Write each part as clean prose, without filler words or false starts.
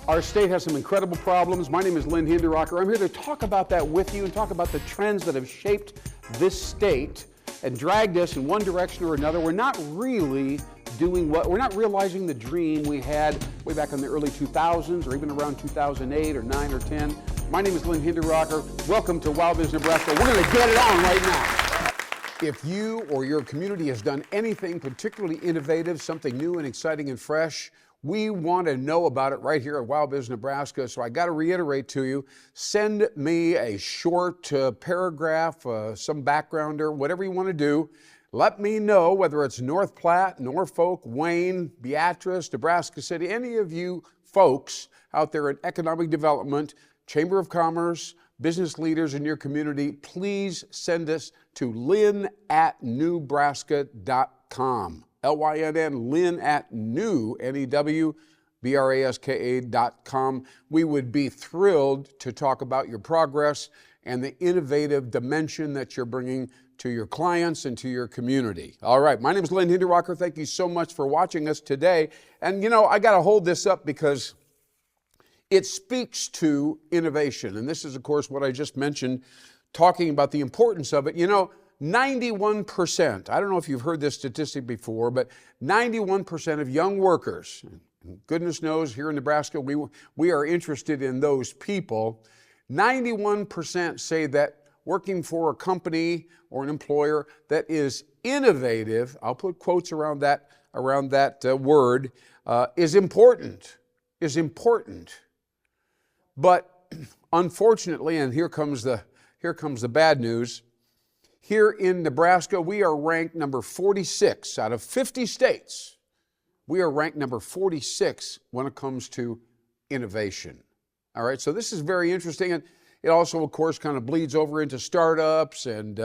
Our state has some incredible problems. My name is Lynn Hinderaker. I'm here to talk about that with you and talk about the trends that have shaped this state and dragged us in one direction or another. We're not really we're not realizing the dream we had way back in the early 2000s or even around 2008 or 9 or 10. My name is Lynn Hinderaker. Welcome to WowBiz Nebraska. We're going to get it on right now. If you or your community has done anything particularly innovative, something new and exciting and fresh, we want to know about it right here at WowBiz Nebraska. So I got to reiterate to you, send me a short paragraph, some backgrounder, whatever you want to do. Let me know whether it's North Platte, Norfolk, Wayne, Beatrice, Nebraska City, any of you folks out there in economic development, Chamber of Commerce, business leaders in your community, please send us to lynn@newbraska.com. Lynn, Lynn@newbraska.com. We would be thrilled to talk about your progress and the innovative dimension that you're bringing to your clients and to your community. All right, my name is Lynn Hinderaker. Thank you so much for watching us today. And you know, I got to hold this up because it speaks to innovation. And this is, of course, what I just mentioned, talking about the importance of it. You know, 91%, I don't know if you've heard this statistic before, but 91% of young workers, goodness knows here in Nebraska, we are interested in those people. 91% say that working for a company or an employer that is innovative, I'll put quotes around that word, is important. But unfortunately, and here comes the bad news, here in Nebraska, we are ranked number 46 out of 50 states. We are ranked number 46 when it comes to innovation. All right, so this is very interesting. And it also, of course, kind of bleeds over into startups and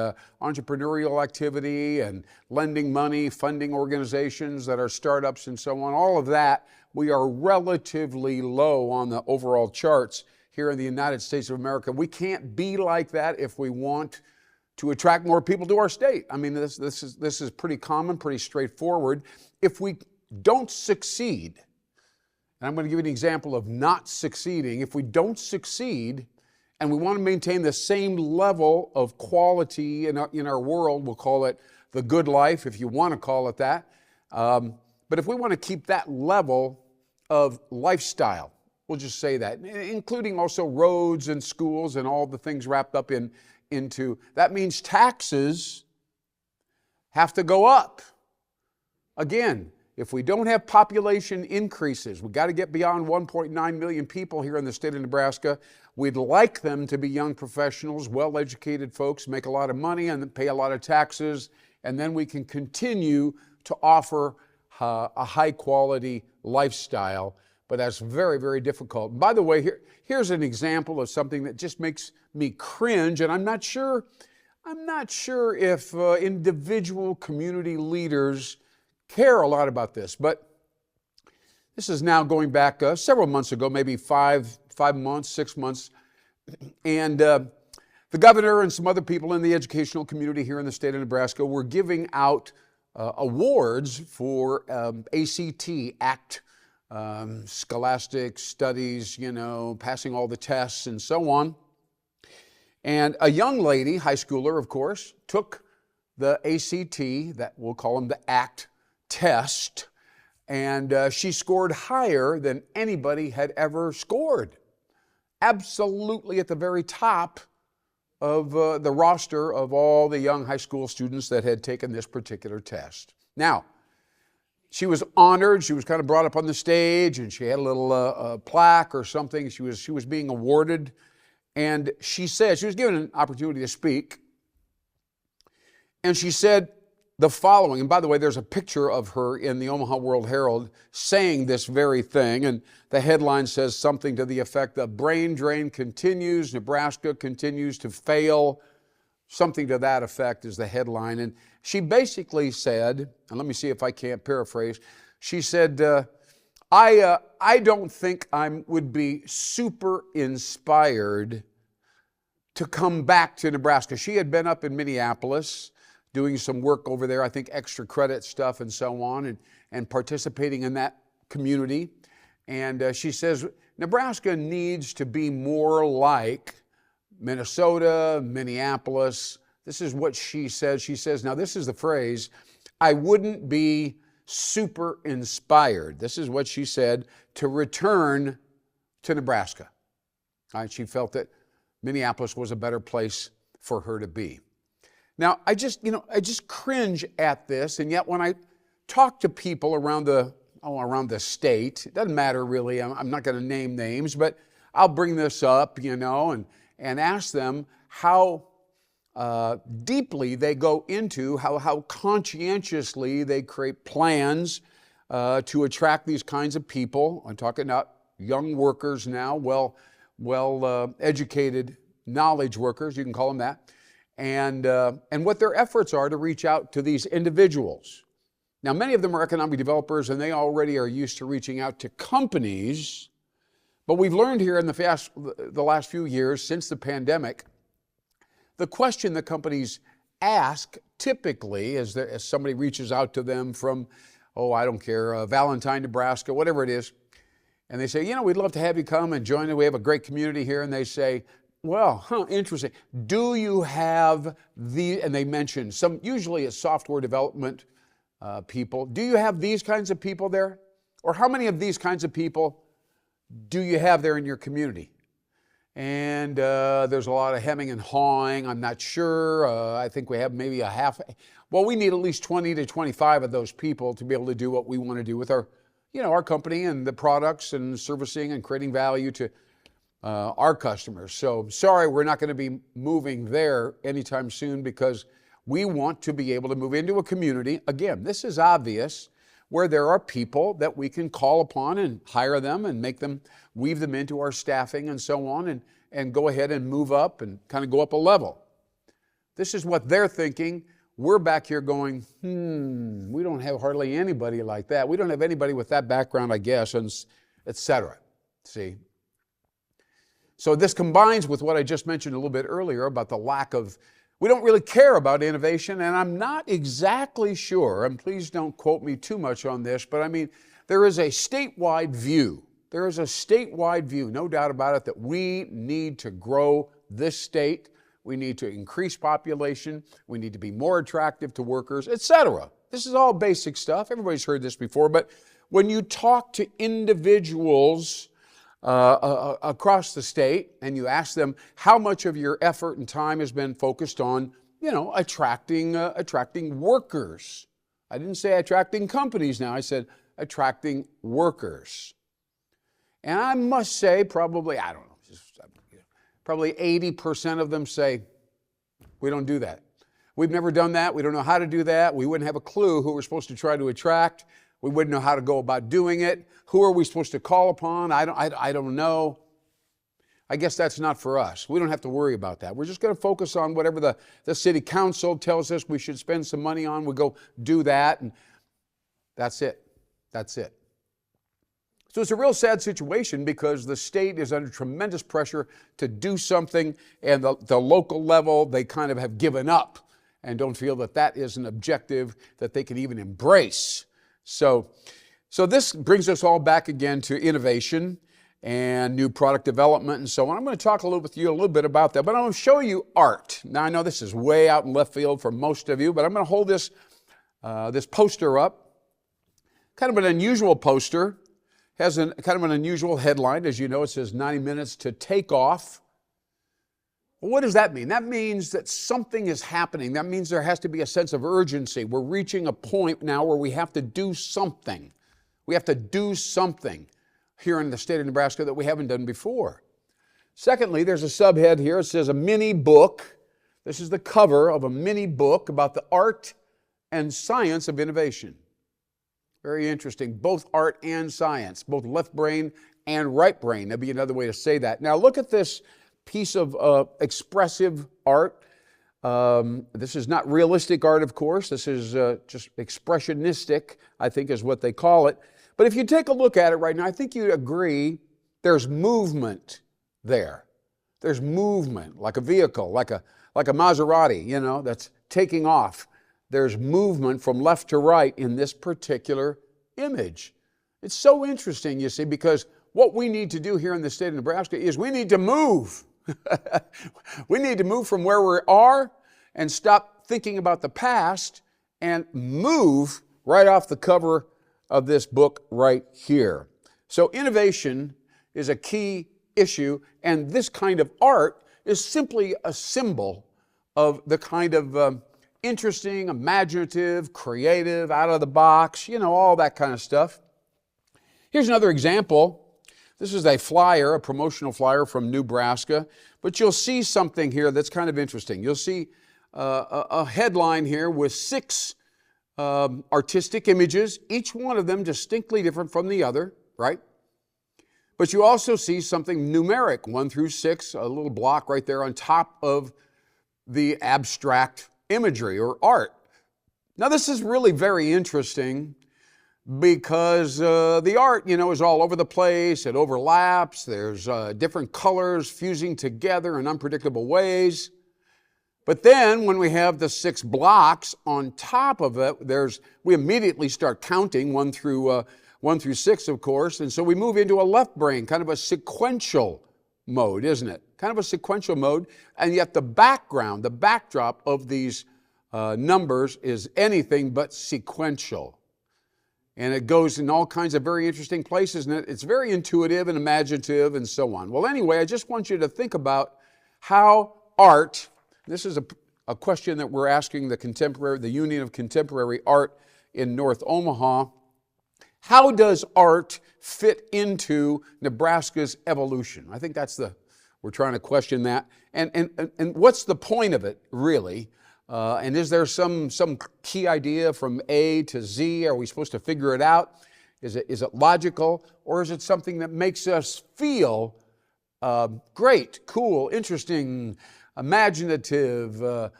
entrepreneurial activity and lending money, funding organizations that are startups and so on. All of that, we are relatively low on the overall charts here in the United States of America. We can't be like that if we want to attract more people to our state. I mean, this is pretty common, pretty straightforward. If we don't succeed, and I'm going to give you an example of not succeeding, if we don't succeed and we want to maintain the same level of quality in our world, we'll call it the good life, if you want to call it that. But if we want to keep that level of lifestyle, we'll just say that, including also roads and schools and all the things wrapped up into, that means taxes have to go up. Again, if we don't have population increases, we've got to get beyond 1.9 million people here in the state of Nebraska. We'd like them to be young professionals, well-educated folks, make a lot of money and pay a lot of taxes, and then we can continue to offer a high-quality lifestyle. But that's very, very difficult. By the way, here's an example of something that just makes me cringe, and I'm not sure if individual community leaders care a lot about this, but this is now going back several months ago, maybe 5 months, 6 months, and the governor and some other people in the educational community here in the state of Nebraska were giving out awards for ACT, scholastic studies, passing all the tests and so on. And a young lady, high schooler, of course, took the ACT, that we'll call them the ACT test, and she scored higher than anybody had ever scored. Absolutely at the very top of the roster of all the young high school students that had taken this particular test. Now, she was honored. She was kind of brought up on the stage, and she had a little plaque or something. She was being awarded, and she said, she was given an opportunity to speak, and she said the following, and by the way, there's a picture of her in the Omaha World Herald saying this very thing, and the headline says something to the effect that brain drain continues, Nebraska continues to fail, something to that effect is the headline. And she basically said, and let me see if I can't paraphrase, she said, I don't think I would be super inspired to come back to Nebraska. She had been up in Minneapolis doing some work over there, I think extra credit stuff and so on, and participating in that community. And she says, Nebraska needs to be more like Minnesota, Minneapolis. This is what she says. She says, now this is the phrase, I wouldn't be super inspired. This is what she said, to return to Nebraska. All right, she felt that Minneapolis was a better place for her to be. Now, I just cringe at this, and yet when I talk to people around the state, it doesn't matter really, I'm not going to name names, but I'll bring this up, and ask them how deeply they go into, how conscientiously they create plans to attract these kinds of people. I'm talking about young workers now, well-educated knowledge workers, you can call them that, and what their efforts are to reach out to these individuals. Now, many of them are economic developers, and they already are used to reaching out to companies. But we've learned here in the last few years, since the pandemic, the question that companies ask typically as somebody reaches out to them from, I don't care, Valentine, Nebraska, whatever it is, and they say, we'd love to have you come and join us. We have a great community here. And they say, interesting. Do you have and they mention some, usually it's software development people. Do you have these kinds of people there? Or how many of these kinds of people do you have there in your community? And there's a lot of hemming and hawing. I'm not sure. I think we have maybe we need at least 20 to 25 of those people to be able to do what we want to do with our company and the products and servicing and creating value to our customers. So sorry, we're not going to be moving there anytime soon because we want to be able to move into a community. Again, this is obvious, where there are people that we can call upon and hire them and weave them into our staffing and so on, and go ahead and move up and kind of go up a level. This is what they're thinking. We're back here going, we don't have hardly anybody like that. We don't have anybody with that background, I guess, and et cetera. See? So this combines with what I just mentioned a little bit earlier about the lack of, we don't really care about innovation, and I'm not exactly sure, and please don't quote me too much on this, but I mean, there is a statewide view. There is a statewide view, no doubt about it, that we need to grow this state. We need to increase population. We need to be more attractive to workers, etc. This is all basic stuff. Everybody's heard this before, but when you talk to individuals across the state and you ask them how much of your effort and time has been focused on, attracting workers. I didn't say attracting companies now. I said attracting workers. And I must say probably 80% of them say, we don't do that. We've never done that. We don't know how to do that. We wouldn't have a clue who we're supposed to try to attract. We wouldn't know how to go about doing it. Who are we supposed to call upon? I don't know. I guess that's not for us. We don't have to worry about that. We're just going to focus on whatever the city council tells us we should spend some money on. We go do that, and that's it. That's it. So it's a real sad situation because the state is under tremendous pressure to do something, and the local level, they kind of have given up and don't feel that is an objective that they can even embrace. So this brings us all back again to innovation and new product development and so on. I'm going to talk with you a little bit about that, but I'm going to show you art. Now, I know this is way out in left field for most of you, but I'm going to hold this poster up. Kind of an unusual poster. Has kind of an unusual headline. As you know, it says 90 minutes to take off. Well, what does that mean? That means that something is happening. That means there has to be a sense of urgency. We're reaching a point now where we have to do something. We have to do something here in the state of Nebraska that we haven't done before. Secondly, there's a subhead here. It says a mini book. This is the cover of a mini book about the art and science of innovation. Very interesting. Both art and science, both left brain and right brain. That'd be another way to say that. Now look at this piece of expressive art. This is not realistic art, of course. This is just expressionistic, I think is what they call it. But if you take a look at it right now, I think you'd agree there's movement there. There's movement, like a vehicle, like a Maserati, that's taking off. There's movement from left to right in this particular image. It's so interesting, you see, because what we need to do here in the state of Nebraska is we need to move. We need to move from where we are and stop thinking about the past and move right off the cover of this book right here. So innovation is a key issue, and this kind of art is simply a symbol of the kind of interesting, imaginative, creative, out of the box, all that kind of stuff. Here's another example. This is a flyer, a promotional flyer from Nebraska, but you'll see something here that's kind of interesting. You'll see a headline here with 6 artistic images, each one of them distinctly different from the other, right? But you also see something numeric, 1 through 6, a little block right there on top of the abstract imagery or art. Now this is really very interesting because the art, is all over the place. It overlaps. There's different colors fusing together in unpredictable ways. But then when we have the 6 blocks on top of it, we immediately start counting 1 through 6, of course. And so we move into a left brain, kind of a sequential mode, isn't it? Kind of a sequential mode. And yet the background, the backdrop of these numbers is anything but sequential. And it goes in all kinds of very interesting places, and it's very intuitive and imaginative and so on. Well, anyway, I just want you to think about how art, this is a question that we're asking the Union of Contemporary Art in North Omaha. How does art fit into Nebraska's evolution? I think we're trying to question that. And what's the point of it, really? And is there some key idea from A to Z? Are we supposed to figure it out? Is it logical? Or is it something that makes us feel great, cool, interesting, imaginative,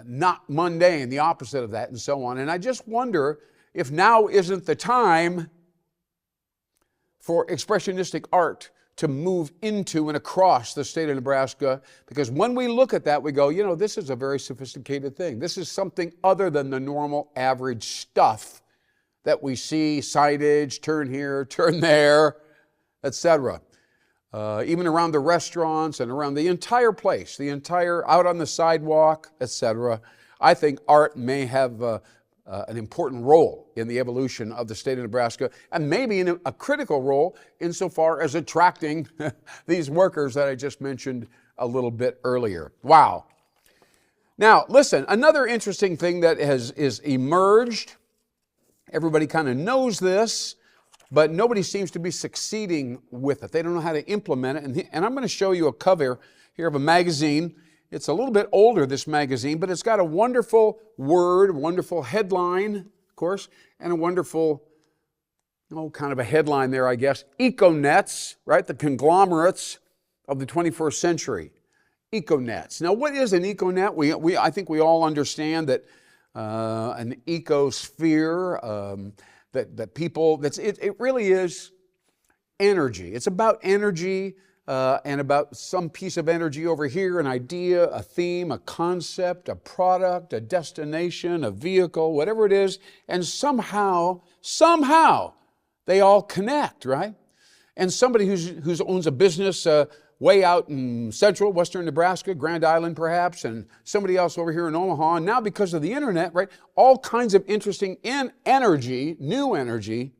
not mundane, the opposite of that, and so on? And I just wonder if now isn't the time for expressionistic art to move into and across the state of Nebraska, because when we look at that, we go, this is a very sophisticated thing. This is something other than the normal average stuff that we see, signage, turn here, turn there, etc. Even around the restaurants and around the entire place, out on the sidewalk, etc. I think art may have an important role in the evolution of the state of Nebraska, and maybe in a critical role insofar as attracting these workers that I just mentioned a little bit earlier. Wow. Now, listen, another interesting thing that is emerged, everybody kind of knows this, but nobody seems to be succeeding with it. They don't know how to implement it, and I'm going to show you a cover here of a magazine. It's a little bit older, this magazine, but it's got a wonderful word, wonderful headline, of course, and a wonderful, kind of a headline there, I guess. Econets, right? The conglomerates of the 21st century. Econets. Now, what is an econet? I think we all understand that an ecosphere, that people, it really is energy. It's about energy. And about some piece of energy over here, an idea, a theme, a concept, a product, a destination, a vehicle, whatever it is, and somehow, they all connect, right? And somebody who owns a business way out in central, western Nebraska, Grand Island perhaps, and somebody else over here in Omaha, and now because of the internet, right, all kinds of interesting energy, new energy.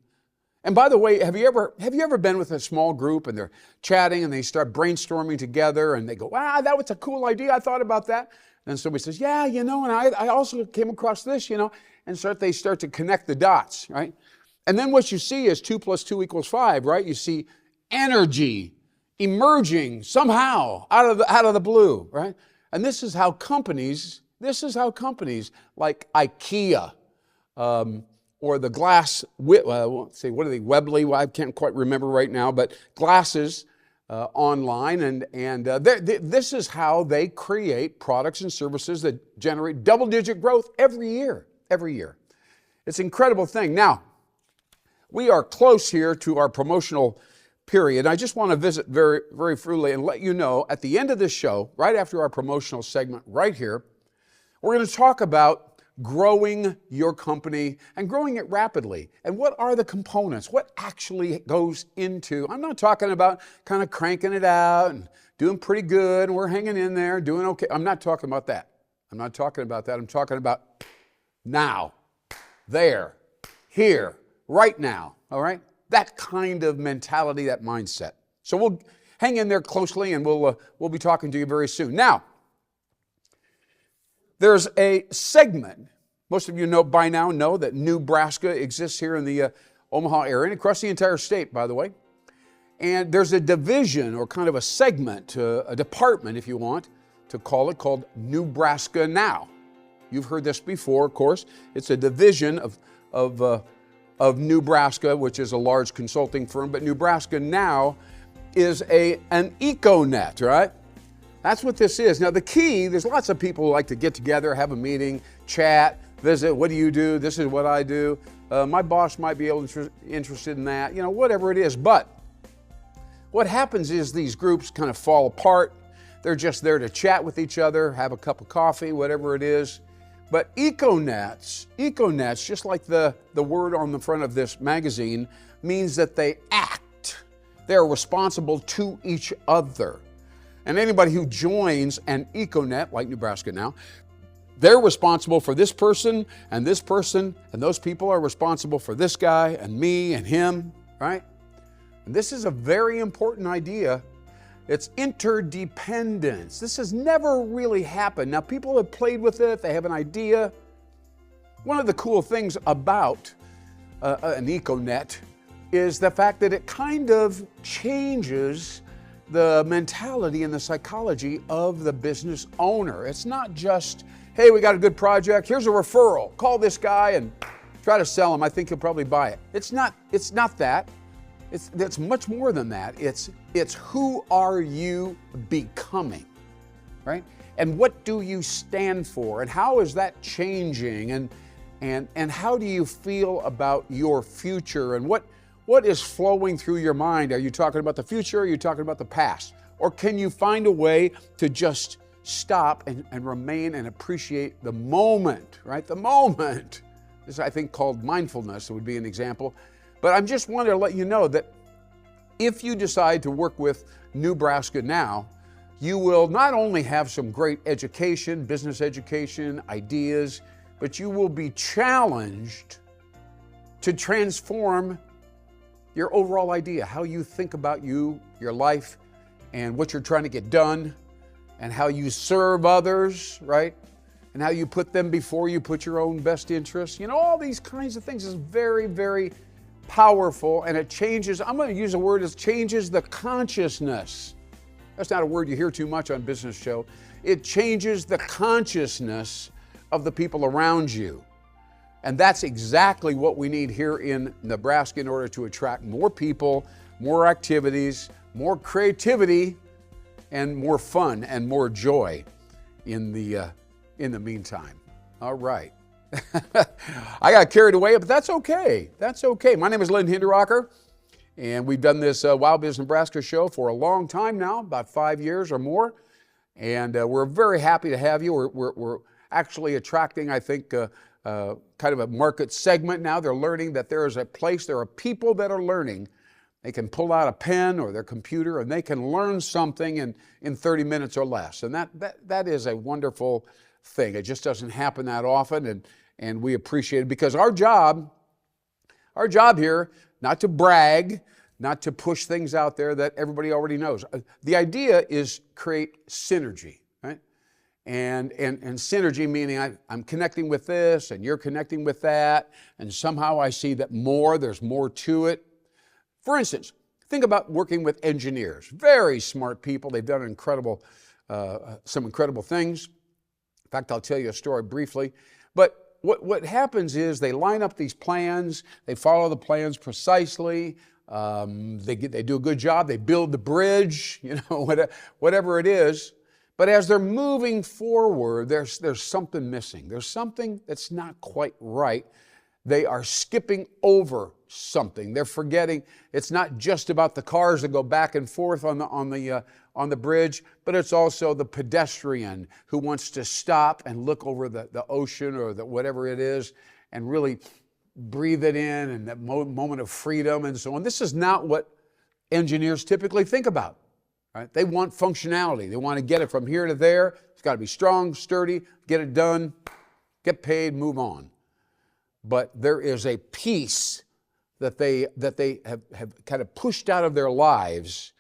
And by the way, have you ever been with a small group and they're chatting and they start brainstorming together and they go, wow, that was a cool idea, I thought about that. And somebody says, yeah, and I also came across this, and they start to connect the dots, right? And then what you see is 2 + 2 = 5, right? You see energy emerging somehow out of the blue, right? And this is how companies like IKEA, or the glass, what are they, Webley? Well, I can't quite remember right now, but glasses online, and this is how they create products and services that generate double-digit growth every year. It's an incredible thing. Now, we are close here to our promotional period. I just want to visit very, very briefly and let you know, at the end of this show, right after our promotional segment right here, we're going to talk about growing your company and growing it rapidly. And what are the components? What actually goes into, I'm not talking about kind of cranking it out and doing pretty good and we're hanging in there, doing okay. I'm not talking about that. I'm not talking about that. I'm talking about now, there, here, right now, all right? That kind of mentality, that mindset. So we'll hang in there closely and we'll be talking to you very soon. Now, there's a segment, most of you know by now know that Nebraska exists here in the Omaha area and across the entire state, by the way. And there's a division or kind of a segment, a department if you want to call it, called Nebraska Now. You've heard this before, of course. It's a division of Nebraska, which is a large consulting firm, but Nebraska Now is an eco-net, right? That's what this is. Now the key, there's lots of people who like to get together, have a meeting, chat, visit, what do you do? This is what I do. My boss might be interested in that, whatever it is. But what happens is these groups kind of fall apart. They're just there to chat with each other, have a cup of coffee, whatever it is. But eco-nets, just like the word on the front of this magazine, means that they act. They're responsible to each other. And anybody who joins an eco-net, like Nebraska Now, they're responsible for this person, and those people are responsible for this guy and me and him, right? And this is a very important idea. It's interdependence. This has never really happened. Now, people have played with it. They have an idea. One of the cool things about an eco-net is the fact that it kind of changes the mentality and the psychology of the business owner. It's not just, hey, we got a good project, here's a referral, call this guy and try to sell him, I think he'll probably buy it. It's not that. It's much more than that. It's who are you becoming, right? And what do you stand for? And how is that changing? And how do you feel about your future? And what is flowing through your mind? Are you talking about the future? Or are you talking about the past? Or can you find a way to just stop and remain and appreciate the moment, right? The moment. This is, I think, called mindfulness would be an example. But I just wanted to let you know that if you decide to work with Nebraska Now, you will not only have some great education, business education, ideas, but you will be challenged to transform your overall idea, how you think about your life, and what you're trying to get done, and how you serve others, right? And how you put them before you put your own best interests. All these kinds of things is very, very powerful, and it changes, I'm going to use a word, it changes the consciousness. That's not a word you hear too much on Business Show. It changes the consciousness of the people around you. And that's exactly what we need here in Nebraska in order to attract more people, more activities, more creativity, and more fun and more joy in the meantime. All right. I got carried away, but that's okay. That's okay. My name is Lynn Hinderaker, and we've done this WowBiz Nebraska show for a long time now, about 5 years or more. And we're very happy to have you. We're actually attracting, I think, kind of a market segment now. They're learning that there is a place, there are people that are learning. They can pull out a pen or their computer and they can learn something in 30 minutes or less. And that is a wonderful thing. It just doesn't happen that often, and we appreciate it because our job here, not to brag, not to push things out there that everybody already knows. The idea is create synergy, right? And synergy meaning I'm connecting with this and you're connecting with that, and somehow I see that there's more to it. For instance, think about working with engineers, very smart people. They've done some incredible things. In fact, I'll tell you a story briefly. But what happens is they line up these plans, they follow the plans precisely, they do a good job, they build the bridge, whatever it is. But as they're moving forward, there's something missing. There's something that's not quite right. They are skipping over something. They're forgetting it's not just about the cars that go back and forth on the bridge, but it's also the pedestrian who wants to stop and look over the ocean or whatever it is and really breathe it in, and that moment of freedom and so on. This is not what engineers typically think about. Right? They want functionality. They want to get it from here to there. It's got to be strong, sturdy, get it done, get paid, move on. But there is a piece that they have kind of pushed out of their lives,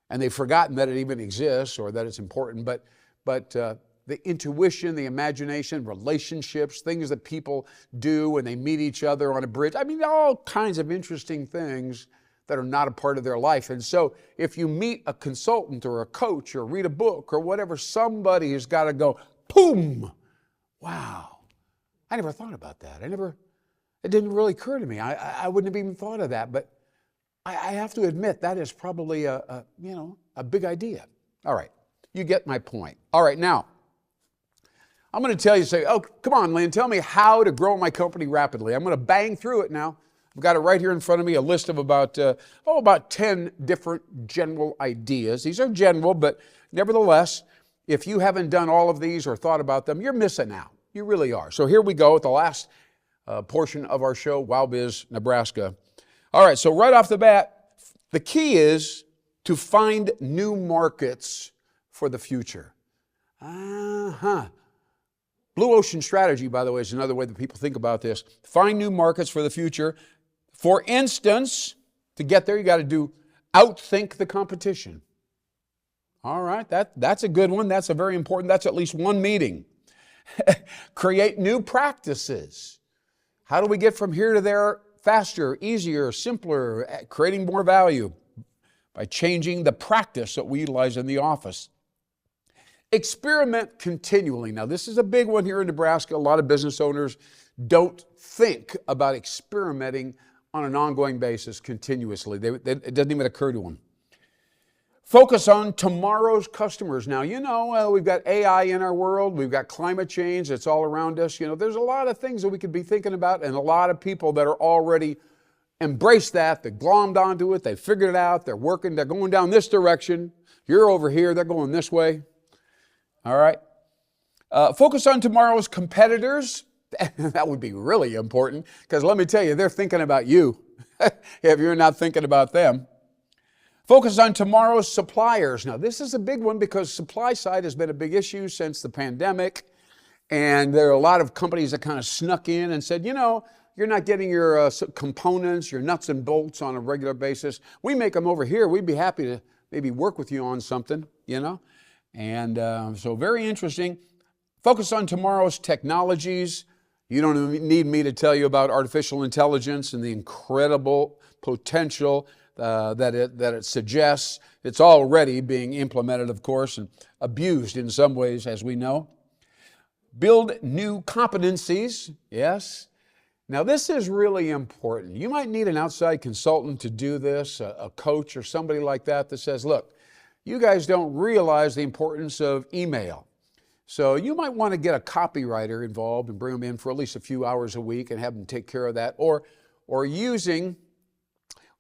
and they've forgotten that it even exists or that it's important. But the intuition, the imagination, relationships, things that people do when they meet each other on a bridge. I mean, all kinds of interesting things that are not a part of their life. And so if you meet a consultant or a coach or read a book or whatever, somebody has got to go, boom, wow, I never thought about that. It didn't really occur to me. I wouldn't have even thought of that. But I have to admit that is probably a big idea. All right, you get my point. All right, now, I'm going to tell you, say, oh, come on, Lynn, tell me how to grow my company rapidly. I'm going to bang through it now. I've got it right here in front of me, a list of about 10 different general ideas. These are general, but nevertheless, if you haven't done all of these or thought about them, you're missing out. You really are. So here we go with the last portion of our show, WowBiz Nebraska. All right, so right off the bat, the key is to find new markets for the future. Blue ocean strategy, by the way, is another way that people think about this. Find new markets for the future. For instance, to get there, you got to outthink the competition. All right, that's a good one. That's a very important. That's at least one meeting. Create new practices. How do we get from here to there faster, easier, simpler, creating more value? By changing the practice that we utilize in the office. Experiment continually. Now, this is a big one here in Nebraska. A lot of business owners don't think about experimenting on an ongoing basis continuously. It doesn't even occur to them. Focus on tomorrow's customers. Now, we've got AI in our world. We've got climate change that's all around us. There's a lot of things that we could be thinking about, and a lot of people that are already embraced that. They glommed onto it. They figured it out. They're working. They're going down this direction. You're over here. They're going this way. All right. Focus on tomorrow's competitors. That would be really important, because let me tell you, they're thinking about you if you're not thinking about them. Focus on tomorrow's suppliers. Now, this is a big one because supply side has been a big issue since the pandemic. And there are a lot of companies that kind of snuck in and said, you're not getting your components, your nuts and bolts on a regular basis. We make them over here. We'd be happy to maybe work with you on something, And so very interesting. Focus on tomorrow's technologies. You don't need me to tell you about artificial intelligence and the incredible potential that it suggests. It's already being implemented, of course, and abused in some ways, as we know. Build new competencies. Yes. Now, this is really important. You might need an outside consultant to do this, a coach or somebody like that says, look, you guys don't realize the importance of email. So you might want to get a copywriter involved and bring them in for at least a few hours a week and have them take care of that. Or using,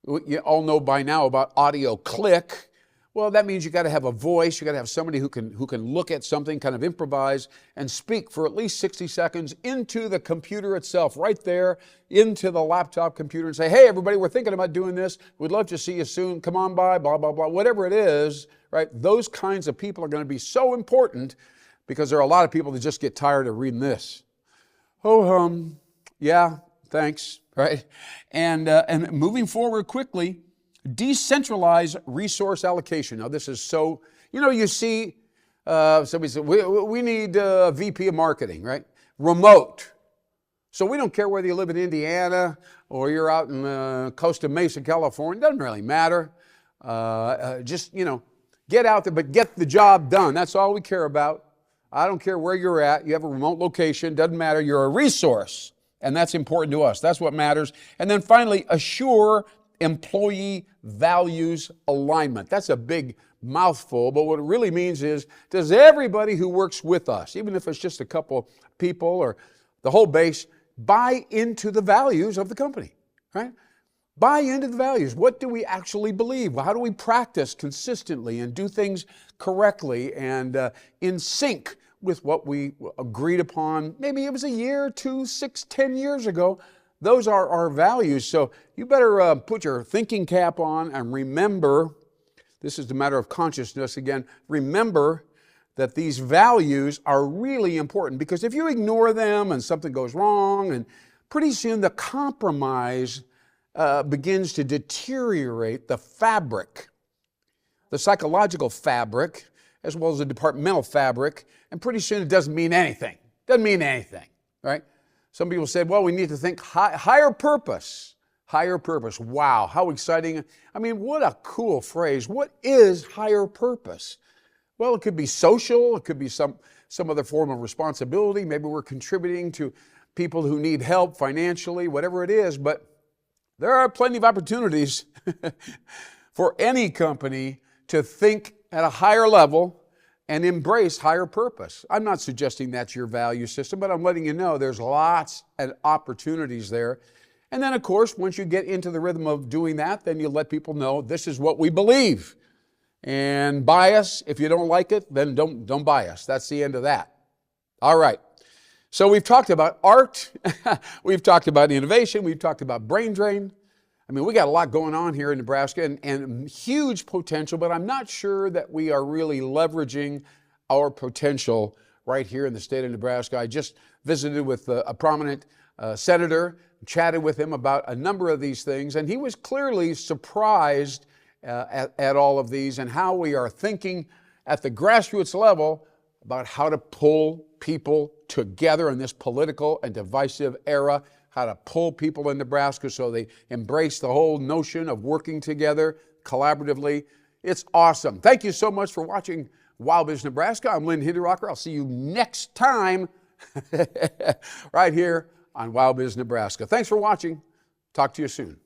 you all know by now about audio click. Well, that means you got to have a voice. You got to have somebody who can look at something, kind of improvise and speak for at least 60 seconds into the computer itself, right there into the laptop computer, and say, hey, everybody, we're thinking about doing this. We'd love to see you soon. Come on by, blah, blah, blah, whatever it is, right? Those kinds of people are going to be so important, because there are a lot of people that just get tired of reading this. Yeah, thanks, right? And moving forward quickly, decentralize resource allocation. Now, this is so, you see somebody say, we need a VP of marketing, right? Remote. So we don't care whether you live in Indiana or you're out in Costa Mesa, California. It doesn't really matter. Just, get out there, but get the job done. That's all we care about. I don't care where you're at. You have a remote location. Doesn't matter. You're a resource. And that's important to us. That's what matters. And then finally, assure employee values alignment. That's a big mouthful, but what it really means is, does everybody who works with us, even if it's just a couple people or the whole base, buy into the values of the company, right? Buy into the values. What do we actually believe? How do we practice consistently and do things correctly and in sync with what we agreed upon? Maybe it was a year, 2, 6, 10 years ago. Those are our values. So you better put your thinking cap on and remember, this is the matter of consciousness again, remember that these values are really important, because if you ignore them and something goes wrong, and pretty soon the compromise begins to deteriorate the fabric, the psychological fabric, as well as the departmental fabric, and pretty soon it doesn't mean anything. Doesn't mean anything, right? Some people said, well, we need to think higher purpose. Higher purpose. Wow, how exciting. I mean, what a cool phrase. What is higher purpose? Well, it could be social. It could be some other form of responsibility. Maybe we're contributing to people who need help financially, whatever it is. But there are plenty of opportunities for any company to think at a higher level and embrace higher purpose. I'm not suggesting that's your value system, but I'm letting you know there's lots of opportunities there. And then, of course, once you get into the rhythm of doing that, then you let people know this is what we believe. And bias, if you don't like it, then don't buy us. That's the end of that. All right. So we've talked about art. We've talked about innovation. We've talked about brain drain. I mean, we got a lot going on here in Nebraska and huge potential, but I'm not sure that we are really leveraging our potential right here in the state of Nebraska. I just visited with a prominent senator, chatted with him about a number of these things, and he was clearly surprised at all of these and how we are thinking at the grassroots level about how to pull people together in this political and divisive era, how to pull people in Nebraska so they embrace the whole notion of working together collaboratively. It's awesome. Thank you so much for watching WowBiz Nebraska. I'm Lynn Hinderaker. I'll see you next time right here on WowBiz Nebraska. Thanks for watching. Talk to you soon.